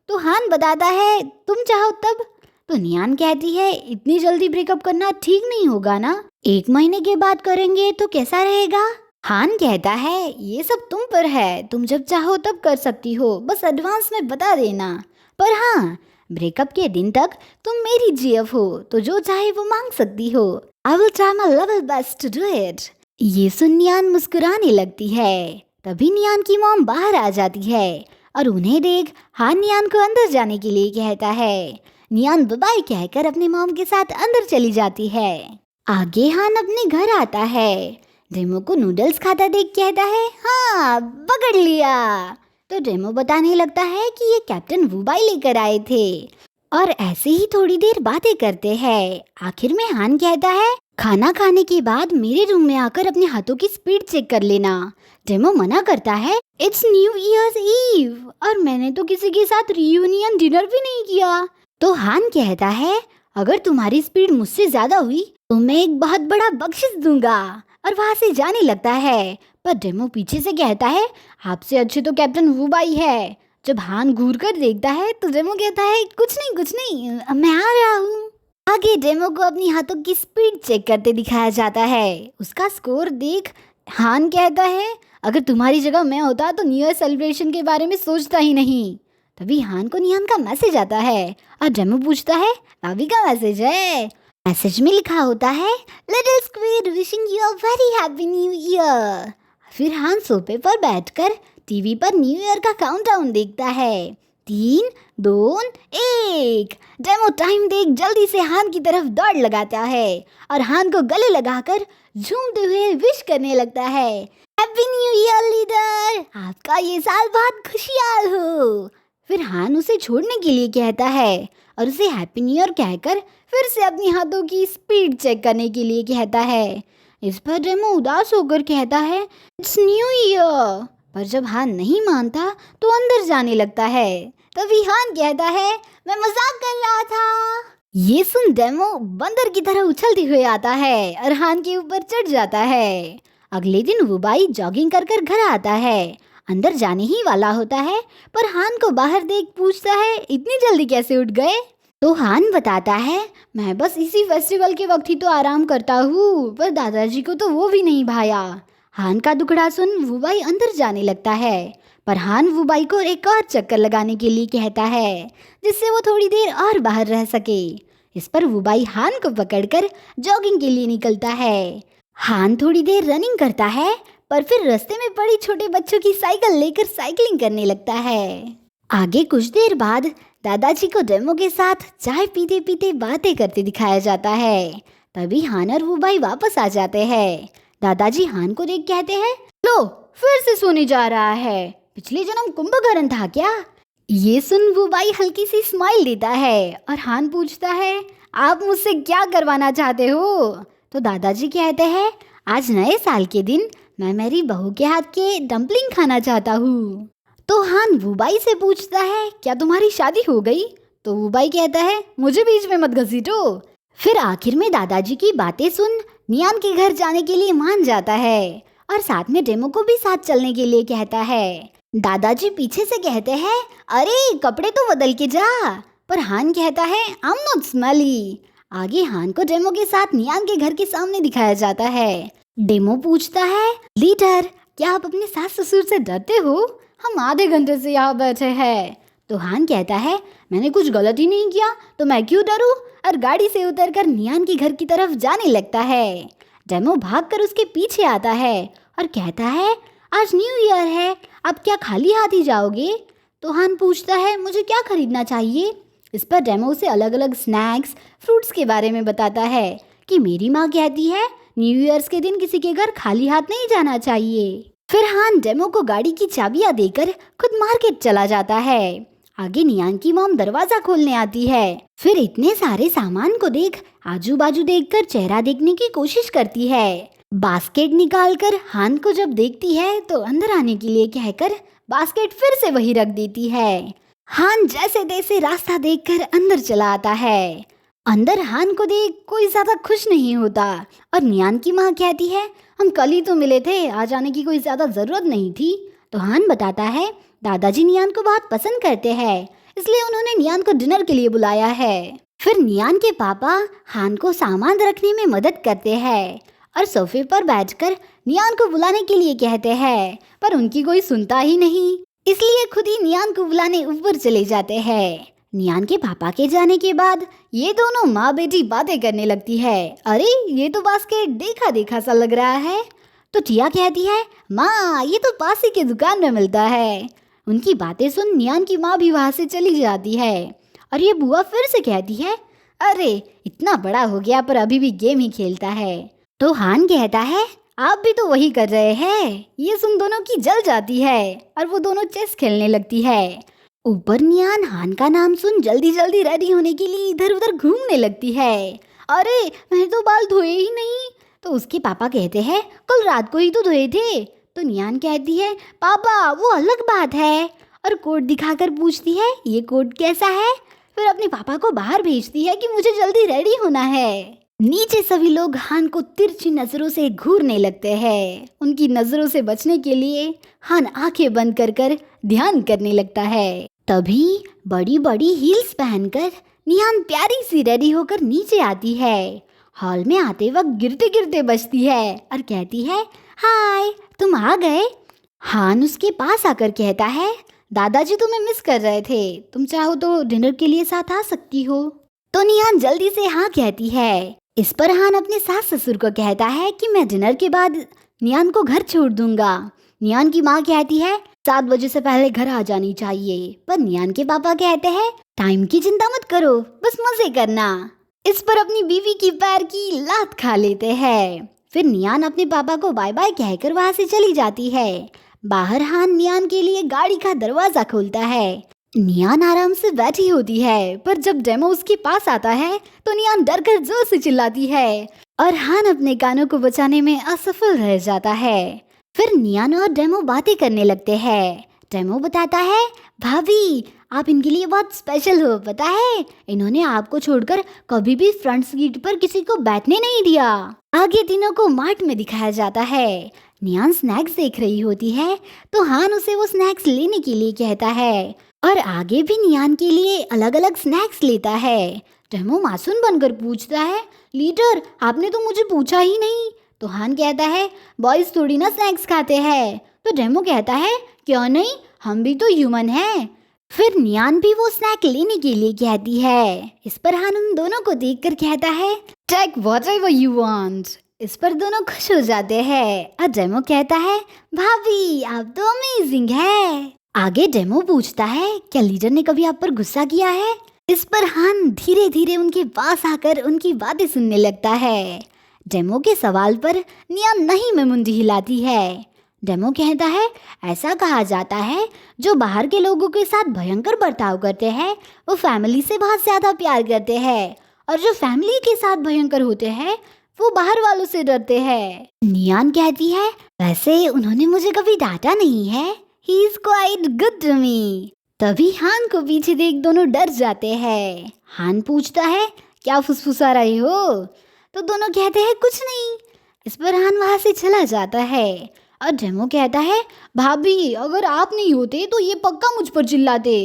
तो हान बताता है तुम चाहो तब। तो नियान कहती है इतनी जल्दी ब्रेकअप करना ठीक नहीं होगा ना, 1 महीने के बाद करेंगे तो कैसा रहेगा। हान कहता है ये सब तुम पर है, तुम जब चाहो तब कर सकती हो, बस एडवांस में बता देना। पर हाँ, ब्रेकअप के दिन तक तुम मेरी जीएफ हो, तो जो चाहे वो मांग सकती हो। I will try my level best to do it. ये सुन नियान मुस्कुराने लगती है। तभी नियान की मॉम बाहर आ जाती है और उन्हें देख हान नियान को अंदर जाने के लिए कहता है। नियान बाय कहकर अपने मॉम के साथ अंदर चली जाती है। आगे हान अपने घर आता है। डेमो को नूडल्स खाता देख कहता है, हाँ पकड़ लिया। तो डेमो बताने लगता है कि ये कैप्टन वुबाई लेकर आए थे और ऐसे ही थोड़ी देर बातें करते हैं। आखिर में हान कहता है, खाना खाने के बाद मेरे रूम में आकर अपने हाथों की स्पीड चेक कर लेना। डेमो मना करता है, इट्स न्यू ईयर्स ईव और मैंने तो किसी के साथ रियूनियन डिनर भी नहीं किया। तो हान कहता है, अगर तुम्हारी स्पीड मुझसे ज्यादा हुई तो मैं एक बहुत बड़ा बख्शिश दूंगा, और वहाँ से जाने लगता है। पर डेमो पीछे से कहता है, आपसे अच्छे तो कैप्टन वुबाई है। जब हान घूर कर देखता है तो डेमो कहता है, कुछ नहीं मैं आ रहा हूँ। आगे डेमो को अपनी हाथों की स्पीड चेक करते दिखाया जाता है। उसका स्कोर देख हान कहता है, अगर तुम्हारी जगह मैं होता तो न्यू ईयर सेलिब्रेशन के बारे में सोचता ही नहीं। तभी हान को नियान का मैसेज आता है और डेमो पूछता है, भाभी का मैसेज है। मैसेज में लिखा होता है, little squid wishing you a very happy new year. फिर हान सोफे पर बैठकर टीवी पर न्यू ईयर का काउंटडाउन देखता है। 3, 2, 1। डेमो टाइम देख जल्दी से हान की तरफ दौड़ लगाता है और हान को गले लगाकर झूमते हुए विश करने लगता है, हैप्पी न्यू ईयर लीडर, आपका ये साल बहुत खुशहाल हो। फिर हान उसे छोड़ने के लिए कहता है और उसे हैप्पी न्यू ईयर कहकर फिर से अपनी हाथों की स्पीड चेक करने के लिए कहता है। इस पर डेमो उदास होकर कहता है, इट्स न्यू ईयर। पर जब हान नहीं मानता तो अंदर जाने लगता है। तभी हान कहता है, मैं मजाक कर रहा था। ये सुन डेमो बंदर की तरह उछलते हुए आता है और हान के ऊपर चढ़ जाता है। अगले दिन वुबाई जॉगिंग कर कर घर आता है। अंदर जाने ही वाला होता है पर हान को बाहर देख पूछता है, इतनी जल्दी कैसे उठ गए? तो हान बताता है, मैं बस इसी फेस्टिवल के वक्त ही तो आराम करता हूँ, पर दादाजी को तो वो भी नहीं भाया। हान का दुखड़ा सुन वुबाई अंदर जाने लगता है, पर हान वुबाई को एक और चक्कर लगाने के लिए कहता है जिससे वो थोड़ी देर और बाहर रह सके। इस पर वुबाई हान को पकड़कर जॉगिंग के लिए निकलता है। हान थोड़ी देर रनिंग करता है पर फिर रास्ते में पड़ी छोटे बच्चों की साइकिल लेकर साइकिलिंग करने लगता है। आगे कुछ देर बाद दादाजी को डेमो के साथ चाय पीते पीते बातें करते दिखाया जाता है। तभी हान और वुबाई वापस आ जाते हैं। दादाजी हान को देख कहते हैं, लो फिर से सोने जा रहा है, पिछले जन्म कुंभकर्ण था क्या? ये सुन वुबाई हल्की सी स्माइल देता है और हान पूछता है, आप मुझसे क्या करवाना चाहते हो? तो दादाजी कहते हैं, आज नए साल के दिन मैं मेरी बहू के हाथ के डम्पलिंग खाना चाहता हूँ। तो हान वुबाई से पूछता है, क्या तुम्हारी शादी हो गई? तो वुबाई कहता है, मुझे बीच में मत घसीटो। फिर आखिर में दादाजी की बातें सुन नियान के घर जाने के लिए मान जाता है और साथ में डेमो को भी साथ चलने के लिए कहता है। दादाजी पीछे से कहते हैं, अरे कपड़े तो बदल के जा। पर हान कहता है, आई एम नॉट स्मेली। आगे हान को डेमो के साथ नियान के घर के सामने दिखाया जाता है। डेमो पूछता है, लीडर क्या आप अपने सास ससुर से डरते हो? हम आधे घंटे से यहाँ बैठे हैं। तो हान कहता है, मैंने कुछ गलत ही नहीं किया तो मैं क्यों डरूं? और गाड़ी से उतरकर नियान के घर की तरफ जाने लगता है। डेमो भागकर उसके पीछे आता है और कहता है, आज न्यू ईयर है, आप क्या खाली हाथ ही जाओगे? तो हान पूछता है, मुझे क्या खरीदना चाहिए? इस पर डेमो उसे अलग अलग स्नैक्स फ्रूट्स के बारे में बताता है कि मेरी माँ कहती है न्यू ईयर्स के दिन किसी के घर खाली हाथ नहीं जाना चाहिए। फिर हान डेमो को गाड़ी की चाबियां देकर खुद मार्केट चला जाता है। आगे नियान की मॉम दरवाजा खोलने आती है। फिर इतने सारे सामान को देख आजू बाजू देखकर चेहरा देखने की कोशिश करती है। बास्केट निकालकर हान को जब देखती है तो अंदर आने के लिए कहकर बास्केट फिर से वही रख देती है। हान जैसे तैसे रास्ता देखकर अंदर चला आता है। अंदर हान को देख कोई ज्यादा खुश नहीं होता और नियान की माँ कहती है, हम कल ही तो मिले थे, आज आने की कोई ज्यादा जरूरत नहीं थी। तो हान बताता है, दादाजी नियान को बहुत पसंद करते हैं, इसलिए उन्होंने नियान को डिनर के लिए बुलाया है। फिर नियान के पापा हान को सामान रखने में मदद करते हैं और सोफे पर बैठकर नियान को बुलाने के लिए कहते हैं, पर उनकी कोई सुनता ही नहीं, इसलिए खुद ही नियान को बुलाने ऊपर चले जाते हैं। नियान के पापा के जाने के बाद ये दोनों माँ बेटी बातें करने लगती है। अरे ये तो बास्केट देखा देखा सा लग रहा है। तो टिया कहती है, माँ ये तो पास ही की दुकान में मिलता है। उनकी बातें सुन नियान की माँ भी वहाँ से चली जाती है। और ये बुआ फिर से कहती है, अरे इतना बड़ा हो गया पर अभी भी गेम ही खेलता है। तो हान कहता है, आप भी तो वही कर रहे हैं। ये सुन दोनों की जल जाती है और वो दोनों चेस खेलने लगती है। ऊपर नियान हान का नाम सुन जल्दी जल्दी रेडी होने के लिए इधर उधर घूमने लगती है। अरे मैंने तो बाल धोए ही नहीं। तो उसके पापा कहते हैं, कल रात को ही तो धोए थे। तो नियान कहती है, पापा वो अलग बात है। और कोट दिखाकर पूछती है, ये कोट कैसा है। फिर अपने पापा को बाहर भेजती है कि मुझे जल्दी रेडी होना है। नीचे सभी लोग हान को तिरछी नजरों से घूरने लगते हैं। उनकी नजरों से बचने के लिए हान आंखें बंद कर कर ध्यान करने लगता है। तभी बड़ी बड़ी हील्स पहनकर नियान प्यारी सी रेडी होकर नीचे आती है। हॉल में आते वक्त गिरते गिरते बचती है और कहती है, हाय तुम आ गए। हान उसके पास आकर कहता है, दादाजी तुम्हें मिस कर रहे थे, तुम चाहो तो डिनर के लिए साथ आ सकती हो। तो नियान जल्दी से हाँ कहती है। इस पर हान अपने सास ससुर को कहता है कि मैं डिनर के बाद नियान को घर छोड़ दूंगा। नियान की माँ कहती है 7 बजे से पहले घर आ जानी चाहिए, पर नियान के पापा कहते हैं टाइम की चिंता मत करो, बस मजे करना। इस पर अपनी बीवी की पैर की लात खा लेते हैं। फिर नियान अपने पापा को बाय बाय कहकर वहाँ से चली जाती है। बाहर हान नियान के लिए गाड़ी का दरवाजा खोलता है। नियान आराम से बैठी होती है, पर जब डेमो उसके पास आता है तो नियान डर कर जोर से चिल्लाती है और हान अपने कानों को बचाने में असफल रह जाता है। फिर नियान और डेमो बातें करने लगते हैं। डेमो बताता है, भाभी आप इनके लिए बहुत स्पेशल हो, पता है इन्होंने आपको छोड़कर कभी भी फ्रंट सीट पर किसी को बैठने नहीं दिया। आगे तीनों को मार्ट में दिखाया जाता है। नियान स्नैक्स देख रही होती है तो हान उसे वो स्नैक्स लेने के लिए कहता है और आगे भी नियान के लिए अलग अलग स्नैक्स लेता है। डेमो मासूम बनकर पूछता है, लीडर आपने तो मुझे पूछा ही नहीं। तो हान कहता है, बॉयज थोड़ी ना स्नैक्स खाते हैं। तो डेमो कहता है, क्यों नहीं, हम भी तो ह्यूमन हैं। फिर नियान भी वो स्नैक लेने के लिए कहती है। इस पर हान उन दोनों को देखकर कहता है, टेक व्हाटएवर यू वांट। इस पर दोनों खुश हो जाते हैं और डेमो कहता है, भाभी आप तो अमेजिंग है। आगे डेमो पूछता है, क्या लीडर ने कभी आप पर गुस्सा किया है। इस पर हान धीरे धीरे उनके पास आकर उनकी बातें सुनने लगता है। डेमो के सवाल पर नियान नहीं में मुंडी हिलाती है। डेमो कहता है, ऐसा कहा जाता है जो बाहर के लोगों के साथ भयंकर बर्ताव करते हैं वो फैमिली से बहुत ज्यादा प्यार करते हैं, और जो फैमिली के साथ भयंकर होते हैं वो बाहर वालों से डरते हैं। नियान कहती है, वैसे उन्होंने मुझे कभी डांटा नहीं है, he is quite good to me. तभी हान को पीछे देख दोनों डर जाते हैं। हान पूछता है, क्या फुसफुसा रहे हो। तो दोनों कहते हैं कुछ नहीं। इस पर हान वहाँ से चला जाता है और डेमो कहता है, भाभी अगर आप नहीं होते तो ये पक्का मुझ पर चिल्लाते।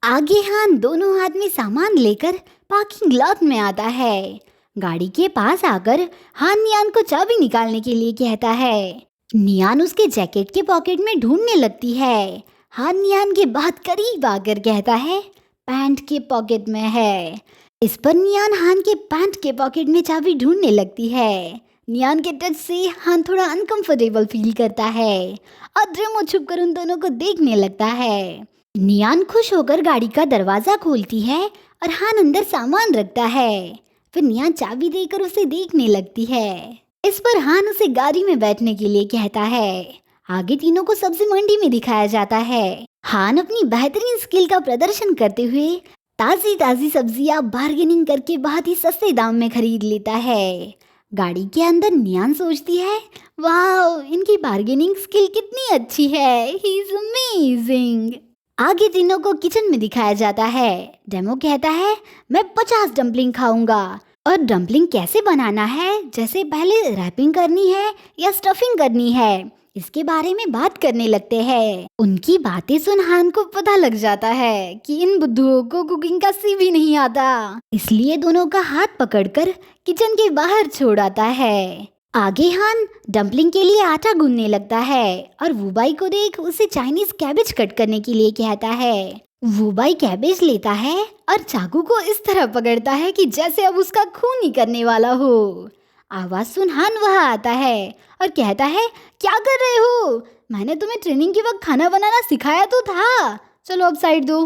आगे हान दोनों हाथ में सामान लेकर पार्किंग लॉट में आता है। गाड़ी के पास आकर हान नियान को चाबी निकालने के लिए कहता है। नियान उसके जैकेट के पॉकेट में ढूंढने लगती है। हान नियान के बहुत करीब आकर कहता है, पैंट के पॉकेट में है। इस पर नियान हान के पैंट के पॉकेट में चाबी ढूंढने लगती है। नियान के टच से हान थोड़ा अनकंफर्टेबल फील करता है और डेमो छुपकर उन दोनों को देखने लगता है। नियान खुश होकर गाड़ी का दरवाजा खोलती है और हान अंदर सामान रखता है। फिर नियान चाबी देकर उसे देखने लगती है। इस पर हान उसे गाड़ी में बैठने के लिए कहता है। आगे तीनों को सब्जी मंडी में दिखाया जाता है। हान अपनी बेहतरीन स्किल का प्रदर्शन करते हुए ताजी ताजी सब्जियां बार्गेनिंग करके बहुत ही सस्ते दाम में खरीद लेता है। गाड़ी के अंदर नियान सोचती है, वाह इनकी बार्गेनिंग स्किल कितनी अच्छी है, ही इज अमेजिंग। आगे तीनों को किचन में दिखाया जाता है। डेमो कहता है, मैं 50 डम्पलिंग खाऊंगा। और डम्पलिंग कैसे बनाना है, जैसे पहले रैपिंग करनी है या स्टफिंग करनी है, इसके बारे में बात करने लगते हैं। उनकी बातें सुन हान को पता लग जाता है कि इन बुद्धुओं को कुकिंग का सी भी नहीं आता, इसलिए दोनों का हाथ पकड़कर किचन के बाहर छोड़ आता है। आगे हान डम्पलिंग के लिए आटा गूंदने लगता है और वुबाई को देख उसे चाइनीज कैबेज कट करने के लिए कहता है। वूबाई कैबेज लेता है और चाकू को इस तरह पकड़ता है कि जैसे अब उसका खून निकलने वाला हो। आवाज सुन हान वहां आता है और कहता है, क्या कर रहे हो? मैंने तुम्हें ट्रेनिंग के वक्त खाना बनाना सिखाया तो था। चलो अब साइड दो।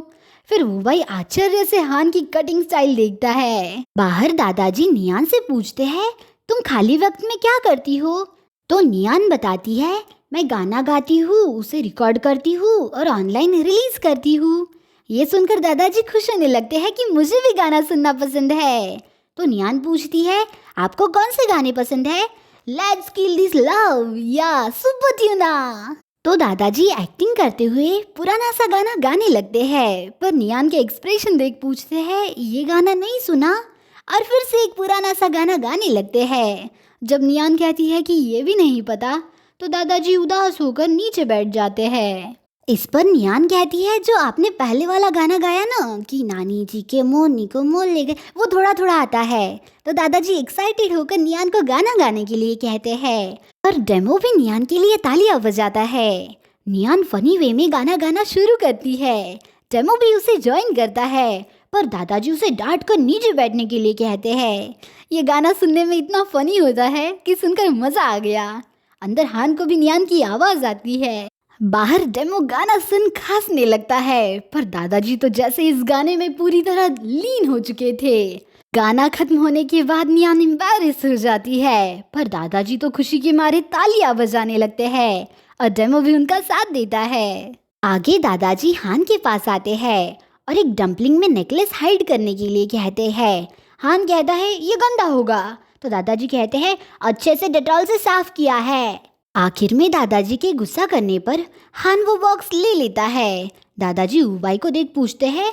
फिर वूबाई आश्चर्य से हान की कटिंग स्टाइल देखता है। बाहर दादाजी नियान से पूछते हैं, तुम खाली वक्त में क्या करती हो? तो नियान बताती है, मैं गाना गाती हूँ, उसे रिकॉर्ड करती हूँ और ऑनलाइन रिलीज करती हूँ। ये सुनकर दादाजी खुश होने लगते हैं कि मुझे भी गाना सुनना पसंद है। तो नियान पूछती है, आपको कौन से गाने पसंद है? लेट्स किल दिस लव या सुपर ट्यूना। तो दादाजी एक्टिंग करते हुए पुराना सा गाना गाने लगते हैं, पर नियान के एक्सप्रेशन देख पूछते हैं, ये गाना नहीं सुना? और फिर से एक पुराना सा गाना गाने लगते हैं। जब नियान कहती है कि ये भी नहीं पता, तो दादाजी उदास होकर नीचे बैठ जाते हैं। इस पर नियान कहती है, जो आपने पहले वाला गाना गाया ना कि नानी जी के मोरनी को मोल ले गए, वो थोड़ा थोड़ा आता है। तो दादाजी एक्साइटेड होकर नियान को गाना गाने के लिए कहते हैं और डेमो भी नियान के लिए तालियां बजाता है। नियान फनी वे में गाना गाना शुरू करती है। डेमो भी उसे ज्वाइन करता है, पर दादाजी उसे डांट कर नीचे बैठने के लिए कहते हैं। ये गाना सुनने में इतना फनी होता है कि सुनकर मजा आ गया। अंदर हान को भी नियान की आवाज आती है। बाहर डेमो गाना सुन खांसने लगता है, पर दादाजी तो जैसे इस गाने में पूरी तरह लीन हो चुके थे। गाना खत्म होने के बाद नियान एम्बैरेस हो जाती है, पर दादाजी तो खुशी के मारे तालियां बजाने लगते हैं और डेमो भी उनका साथ देता है। आगे दादाजी हान के पास आते हैं और एक डंपलिंग में नेकलेस हाइड करने के लिए कहते हैं। हान कहता है, ये गंदा होगा। तो दादाजी कहते हैं, अच्छे से डेटॉल से साफ किया है। आखिर में दादाजी के गुस्सा करने पर हान वो बॉक्स ले लेता है। दादाजी वूबाई को देख पूछते हैं,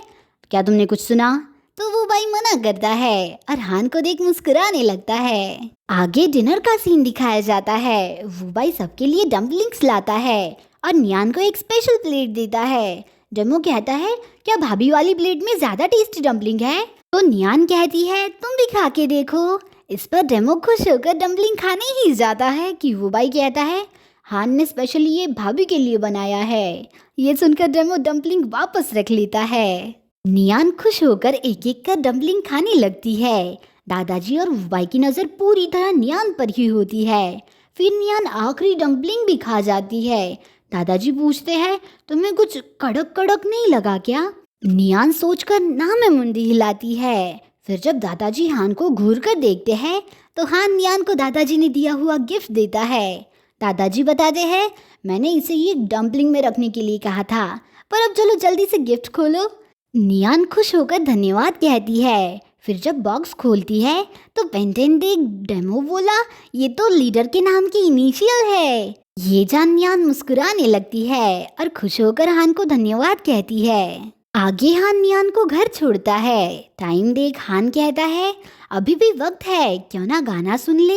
क्या तुमने कुछ सुना? तो वूबाई मना करता है और हान को देख मुस्कुराने लगता है। आगे डिनर का सीन दिखाया जाता है। वूबाई सबके लिए डम्पलिंग्स लाता है और नियान को एक स्पेशल प्लेट देता है। डेमो कहता है, क्या भाभी वाली प्लेट में ज्यादा टेस्टी डम्पलिंग है? तो नियान कहती है, तुम भी खा के देखो। इस पर डेमो खुश होकर डम्पलिंग खाने ही जाता है कि वूबाई कहता है, हान ने स्पेशली ये भाभी के लिए बनाया है। ये सुनकर डेमो डम्पलिंग वापस रख लेता है। नियान खुश होकर एक एक कर डम्पलिंग खाने लगती है। दादाजी और वूबाई की नज़र पूरी तरह नियान पर ही होती है। फिर नियान आखिरी डम्पलिंग भी खा जाती है। दादाजी पूछते हैं, तुम्हें कुछ कड़क कड़क नहीं लगा क्या? नियान सोचकर ना में मुंडी हिलाती है। फिर जब दादाजी हान को घूर कर देखते हैं, तो हान नियान को दादाजी ने दिया हुआ गिफ्ट देता है। दादाजी बताते हैं, मैंने इसे ये डंपलिंग में रखने के लिए कहा था, पर अब चलो जल्दी से गिफ्ट खोलो। नियान खुश होकर धन्यवाद कहती है। फिर जब बॉक्स खोलती है, तो पेंटेन देख डेमो बोला, ये तो लीडर के नाम की इनिशियल है। ये जान नियान मुस्कुराने लगती है और खुश होकर हान को धन्यवाद कहती है। आगे हान नियान को घर छोड़ता है। टाइम देख हान कहता है, अभी भी वक्त है, क्यों ना गाना सुन ले?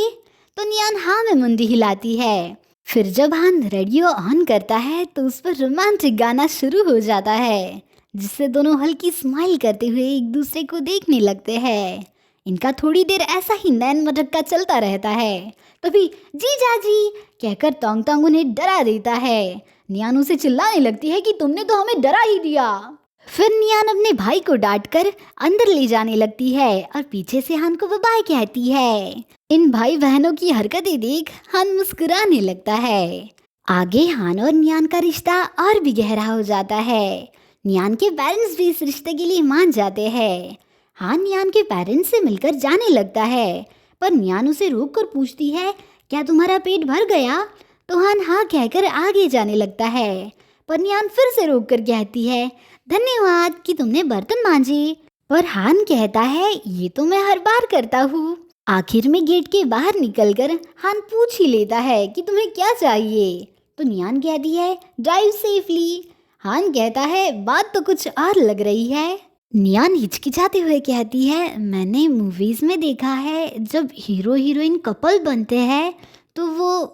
तो नियान हाँ में मुंडी हिलाती है। फिर जब हान रेडियो ऑन करता है, तो उस पर रोमांटिक गाना शुरू हो जाता है, जिससे दोनों हल्की स्माइल करते हुए एक दूसरे को देखने लगते हैं। इनका थोड़ी देर ऐसा ही नैन मटक्का चलता रहता है। तभी जीजा जी कहकर तोंग तोंग उन्हें डरा देता है। नियान उसे चिल्लाने लगती है कि तुमने तो हमें डरा ही दिया। फिर नियान अपने भाई को डांटकर अंदर ले जाने लगती है और पीछे से हान को बाय कहती है। इन भाई बहनों की हरकतें देख हान मुस्कुराने लगता है। आगे हान और नियान का रिश्ता और भी गहरा हो जाता है। नियान के पेरेंट्स भी इस रिश्ते के लिए मान जाते हैं। हान नियान के पेरेंट्स से मिलकर जाने लगता है, पर नियान उसे रोक कर पूछती है, क्या तुम्हारा पेट भर गया? तो हान हाँ कहकर आगे जाने लगता है, पर नियान फिर से रोक कर कहती है, धन्यवाद कि तुमने बर्तन मांजे। पर हान कहता है, ये तो मैं हर बार करता हूँ। आखिर में गेट के बाहर निकलकर हान पूछ ही लेता है कि तुम्हें क्या चाहिए? तो नियान कहती है, ड्राइव सेफली। हान कहता है, बात तो कुछ और लग रही है। नियान हिचकिचाते हुए कहती है, मैंने मूवीज में देखा है, जब हीरो हीरोइन कपल बनते हैं तो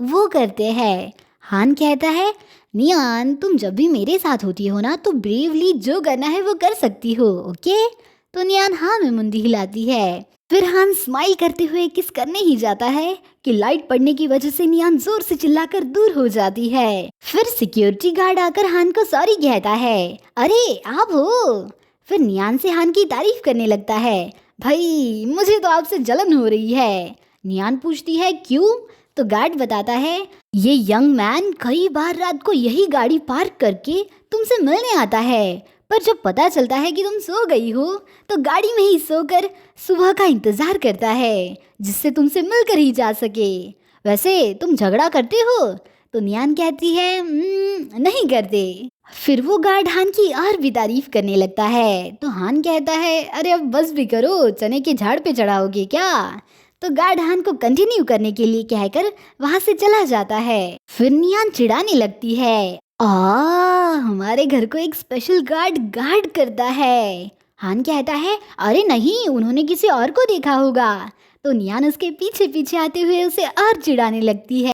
वो करते हैं। हान कहता है, नियान तुम जब भी मेरे साथ होती हो ना, तो ब्रेवली जो करना है वो कर सकती हो, ओके? तो नियान हाँ में मुंडी हिलाती है। फिर हान स्माइल करते हुए किस करने ही जाता है कि लाइट पड़ने की वजह से नियान जोर से चिल्लाकर दूर हो जाती है। फिर सिक्योरिटी गार्ड आकर हान को सॉरी कहता है। अरे आप हो। फिर नियान से हान की तारीफ करने लगता है। भाई मुझे तो आपसे जलन हो रही है। नियान पूछती है क्यों? तो गार्ड बताता है ये यंग मैन कई बार रात को यही गाड़ी पार्क करके तुमसे मिलने आता है, पर जब पता चलता है कि तुम सो गई हो तो गाड़ी में ही सोकर सुबह का इंतजार करता है जिससे तुमसे मिलकर ही जा सके। वैसे तुम झगड़ा करते हो? तो नियान कहती है नहीं करते। फिर वो गार्ड हान की और भी तारीफ करने लगता है। तो हान कहता है अरे अब बस भी करो, चने के झाड़ पे चढ़ाओगे क्या? तो गार्ड हान को कंटिन्यू करने के लिए कहकर वहां से चला जाता है। फिर नियान चिढ़ाने लगती है हमारे घर को एक स्पेशल गार्ड करता है। हान कहता है अरे नहीं, उन्होंने किसी और को देखा होगा। तो नियान उसके पीछे पीछे आते हुए उसे और चिढ़ाने लगती है।